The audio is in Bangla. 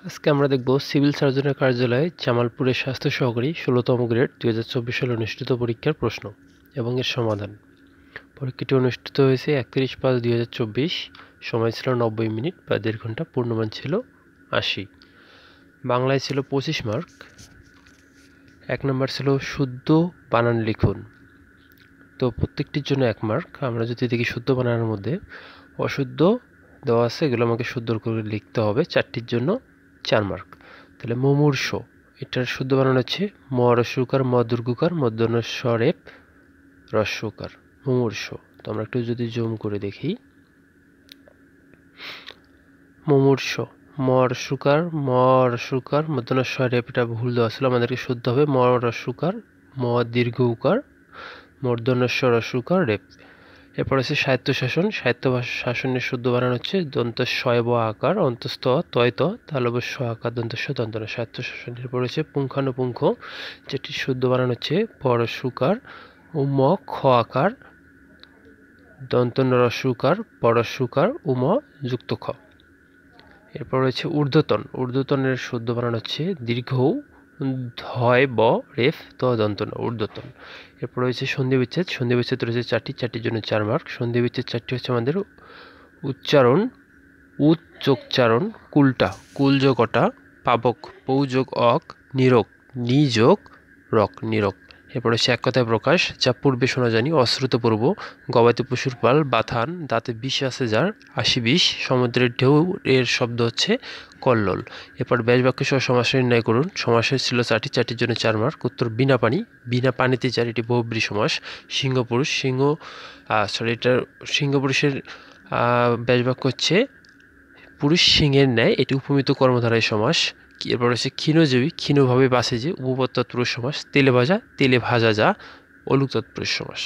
আজকে আমরা দেখব সিভিল সার্জনের কার্যালয়ে জামালপুরের স্বাস্থ্য সহকারী ১৬তম গ্রেড ২০২৪ সালে অনুষ্ঠিত পরীক্ষার প্রশ্ন এবং এর সমাধান। পরীক্ষাটি অনুষ্ঠিত হয়েছে ৩১/৫/২০২৪। সময় ছিল ৯০ মিনিট বা ১.৫ ঘন্টা। পূর্ণমান ছিল ৮০। বাংলায় ছিল ২৫ মার্ক। ১ নম্বর ছিল শুদ্ধ বানান লিখুন। তো প্রত্যেকটির জন্য ১ মার্ক। আমরা যদি দেখি শুদ্ধ বানানের মধ্যে অশুদ্ধ দেওয়া আছে, এগুলো আমাকে শুদ্ধ করে লিখতে হবে। ৪টির জন্য ৪ মার্ক। তাহলে মুমূর্ষ, এটার শুদ্ধ বানান হচ্ছে ম রস্যকার ম দীর্ঘকার মধ্যাহ্ন স্বরেপ রস্যকার, মুমূর্ষ। তো আমরা একটু যদি জুম করে দেখি, মুমূর্ষ ম রস্যকার মধ্যাহ্ন স্বরেপ, এটা ভুল দেওয়া ছিল, আমাদেরকে শুদ্ধ হবে ম রস্যকার ম দীর্ঘকার মূর্ধন্যস্ব রস্যকার রেপ। এরপর আছে সাহিত্য শাসন। সাহিত্য শাসনের শুদ্ধ বানান হচ্ছে দন্ত শয় ব আকার অন্তস্থ তয় ত তালবস্য আকার দন্তস্ব দন্তন সাহিত্য শাসন। এরপর হচ্ছে পুঙ্খানুপুঙ্খ, যেটির শুদ্ধ বানান হচ্ছে পরশুকার উম খ আকার দন্তন রস্যকার পরশুকার উম যুক্ত খ। এরপর রয়েছে ঊর্ধ্বতন। ঊর্ধ্বতনের শুদ্ধ বানান হচ্ছে দীর্ঘ ধয় ব রেফ ত দন্তন ঊর্ধ্বতন। এরপর রয়েছে সন্ধি বিচ্ছেদ। সন্ধি বিচ্ছেদ রয়েছে ৪টির জন্য ৪ মার্ক। সন্ধি বিচ্ছেদ ৪টি হচ্ছে আমাদের উচ্চারণ, উচ্চোচ্চারণ, কুলটা কুল যোগ অটা, পাবক পৌ যোগ অক, নিরোগ নি যোগ রক নিরোগ। এরপর হচ্ছে এক কথায় প্রকাশ, যা পূর্বে শোনা জানি অশ্রুতপূর্ব, গবাদি পশুর পাল, বাথান, দাঁতে বিষ আছে যার, ৮০ বিষ, সমুদ্রের ঢেউ, এর শব্দ হচ্ছে কল্লোল। এরপর ব্যাস বাক্য সহ সমাস নির্ণয় করুন। সমাসের ছিল ৪টির জন্য ৪ মার্ক। উত্তর বিনা পানি, বিনা পানিতে ৪, এটি বহুব্রী সমাস। সিংহপুরুষ, এটার সিংহপুরুষের ব্যাস বাক্য হচ্ছে পুরুষ সিংহের ন্যায়, এটি উপমিত কর্মধারায় সমাস। এরপর হচ্ছে ক্ষীণজীবী, ক্ষীণভাবে বাসে যে, উপপদ তৎপুরুষ সমাস। তেলে ভাজা, তেলে ভাজা যা, অলুক তৎপুরুষ সমাস।